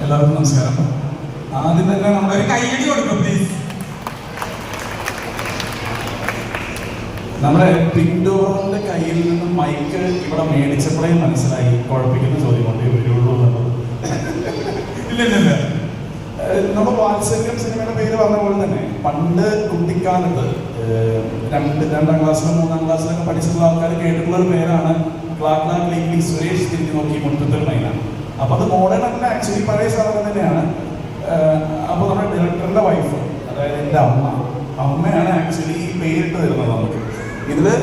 എല്ലാവർക്കും നമസ്കാരം. ആദ്യം തന്നെ നമ്മളൊരു കൈയടി കൊടുക്കും പ്ലീസ്. നമ്മുടെ പിന്റോറിന്റെ കയ്യിൽ നിന്ന് മൈക്ക് ഇവിടെ മേടിച്ചപ്പോഴേ മനസ്സിലായി കുഴപ്പിക്കുന്ന ചോദ്യം കൊണ്ടേ വരുള്ളൂ എന്നുള്ളത്. ഇല്ല നമ്മൾ വാത്സല്യം സിനിമയുടെ പേര് പറഞ്ഞ പോലെ തന്നെ പണ്ട് കുട്ടിക്കാലത്ത് രണ്ടാം ക്ലാസ്സിലും 3ാം ക്ലാസ്സിലൊക്കെ പഠിച്ചിട്ടുള്ള ആൾക്കാർ കേട്ടിട്ടുള്ള ഒരു പേരാണ് ക്ലാക്ലി സുരേഷ് തിരിഞ്ഞു നോക്കി മുറ്റത്തിൽ മൈന. അപ്പൊ അത് മോഡേൺ അല്ല, ആക്ച്വലി പഴയ സാധനം തന്നെയാണ്. അപ്പോൾ നമ്മുടെ ഡയറക്ടറിന്റെ വൈഫ്, അതായത് എൻ്റെ അമ്മയാണ് ആക്ച്വലി ഈ പേരിട്ട് തരുന്നത് നമുക്ക്. ഇതില്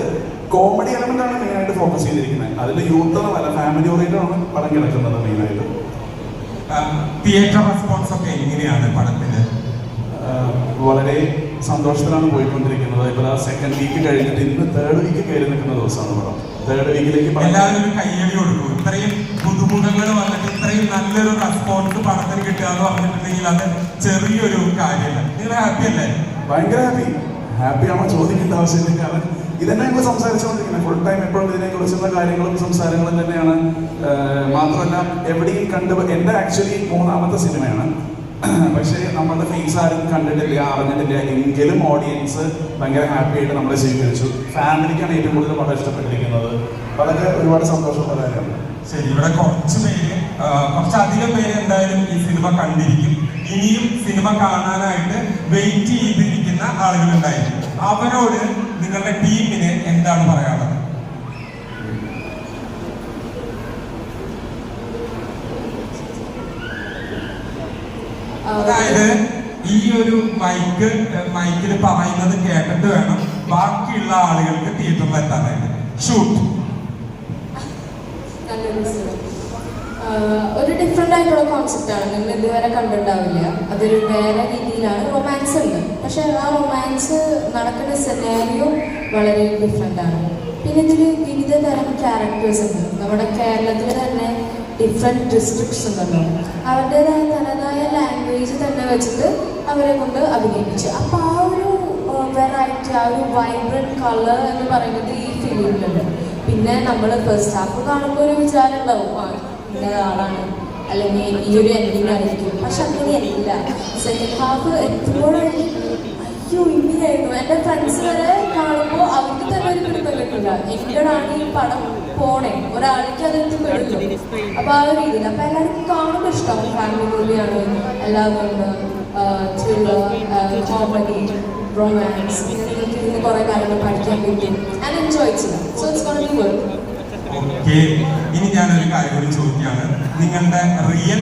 കോമഡി എലമെന്റ് ആണ് മെയിനായിട്ട് ഫോക്കസ് ചെയ്തിരിക്കുന്നത്. അതിൽ യൂത്തറല്ല, ഫാമിലി ഓറിയന്റഡ് ആണ് പടം കിടക്കുന്നത് മെയിനായിട്ട്. തിയേറ്റർ റെസ്പോൺസ് ഒക്കെ എങ്ങനെയാണ് പടത്തിന്? വളരെ സന്തോഷത്തിലാണ് പോയിക്കൊണ്ടിരിക്കുന്നത്. ഇപ്പോൾ സെക്കൻഡ് വീക്ക് കഴിഞ്ഞിട്ട് ഇന്ന് തേർഡ് വീക്ക് കയറി നിൽക്കുന്ന ദിവസമാണ് പടം. തേർഡ് വീക്കിലേക്ക് എല്ലാവരും കയ്യടി കൊടുക്കും. ഇത്രയും പുതുമുഖങ്ങൾ വന്നിട്ട് ഇത്രയും നല്ലൊരു റെസ്പോൺസ് പടത്തിന് കിട്ടുക എന്ന് പറഞ്ഞിട്ടുണ്ടെങ്കിൽ അത് ചെറിയൊരു കാര്യമല്ല. നിങ്ങൾ ഹാപ്പി അല്ലേ? ഭയങ്കര ഹാപ്പിയാണോ ചോദിക്കേണ്ട ആവശ്യമില്ല. കാരണം ഇതന്നെ ഞങ്ങൾ സംസാരിച്ചുകൊണ്ടിരിക്കുന്നത് ഫുൾ ടൈം എപ്പോഴും ഇതിനെക്കുറിച്ചുള്ള കാര്യങ്ങളും സംസാരങ്ങളും തന്നെയാണ്. മാത്രമല്ല എവിടെയും എൻ്റെ ആക്ച്വലി 3ാമത്തെ സിനിമയാണ്. പക്ഷേ നമ്മളുടെ ഫേസ് ആരും കണ്ടിട്ടില്ല, അറിഞ്ഞിട്ടില്ല. എങ്കിലും ഓഡിയൻസ് ഭയങ്കര ഹാപ്പി ആയിട്ട് നമ്മളെ സ്വീകരിച്ചു. ഫാമിലിക്കാണ് ഏറ്റവും കൂടുതൽ പടം ഇഷ്ടപ്പെട്ടിരിക്കുന്നത്. അതൊക്കെ ഒരുപാട് സന്തോഷമുള്ള കാര്യമാണ്. ശരി, ഇവിടെ കുറച്ചധികം പേര് എന്തായാലും ഈ സിനിമ കണ്ടിരിക്കും. ഇനിയും സിനിമ കാണാനായിട്ട് വെയിറ്റ് ചെയ്തിരിക്കുന്ന ആളുകളുണ്ടായിരിക്കും. അവരോട് നിങ്ങളുടെ ടീമിന് എന്താണ് പറയാനുള്ളത്? അതായത് ഈ ഒരു മൈക്കിൽ പറയുന്നത് കേട്ടിട്ട് വേണം ബാക്കിയുള്ള ആളുകൾക്ക് തിയേറ്ററിൽ എത്താനായിട്ട്. ഷൂട്ട് ഒരു ഡിഫറെൻ്റ് ആയിട്ടുള്ള കോൺസെപ്റ്റാണ്. നിങ്ങൾ ഇതുവരെ കണ്ടിട്ടുണ്ടാവില്ല. അതൊരു വേറെ രീതിയിലാണ്. റൊമാൻസ് ഉണ്ട്, പക്ഷെ ആ റൊമാൻസ് നടക്കുന്ന സെനാരിയോ വളരെ ഡിഫറെൻ്റ് ആണ്. പിന്നെ ഇതിൽ വിവിധ തരം ക്യാരക്ടേഴ്സ് ഉണ്ട്. നമ്മുടെ കേരളത്തിൽ തന്നെ ഡിഫറെൻറ്റ് ഡിസ്ട്രിക്ട്സ് ഉണ്ടല്ലോ, അവരുടേതായ തനതായ ലാംഗ്വേജ് തന്നെ വെച്ചിട്ട് അവരെ കൊണ്ട് അഭിനയിപ്പിച്ചു. അപ്പോൾ ആ ഒരു വെറൈറ്റി, ആ ഒരു വൈബ്രൻറ്റ് കളർ എന്ന് പറയുന്നത് ഈ ഫിലിമിലുണ്ട്. പിന്നെ നമ്മൾ ഫസ്റ്റ് ഹാഫ് കാണുമ്പോൾ ഒരു വിചാരം ഉണ്ടാവും, ഇന്ന ആളാണ് അല്ലെങ്കിൽ ഈ ഒരു എൻഡിങ് ആയിരിക്കും. പക്ഷെ അങ്ങനെയല്ല. സെക്കൻഡ് ഹാഫ് എത്തുമ്പോഴാണ് അയ്യോ ഇങ്ങനെയായിരുന്നു. എൻ്റെ ഫ്രണ്ട്സ് വരെ കാണുമ്പോൾ അവർക്ക് തന്നെ ഒരു പിടുത്തം കിട്ടില്ല, എങ്ങനെയാണ് ഈ പടം പോണേ, ഒരാൾക്ക് അതെത്തി പെടുന്നു. അപ്പോൾ ആ ഒരു രീതിയിൽ അപ്പോൾ എല്ലാവർക്കും കാണുമ്പോൾ ഇഷ്ടമാവും. ഫാമിലി മൂവിയാണ്, എല്ലാവരും ത്രില്ലർ, കോമഡി, റൊമാൻസ്, നിങ്ങൾക്ക് ഇതിന് കുറേ കാര്യങ്ങൾ പഠിക്കാൻ പറ്റും ആൻഡ് എൻജോയ് ചെയ്യാം. So it's gonna B good. Okay, ഇനി ഞാനൊരു കാര്യം കൂടി ചോദിക്കുകയാണ്. നിങ്ങളുടെ റിയൽ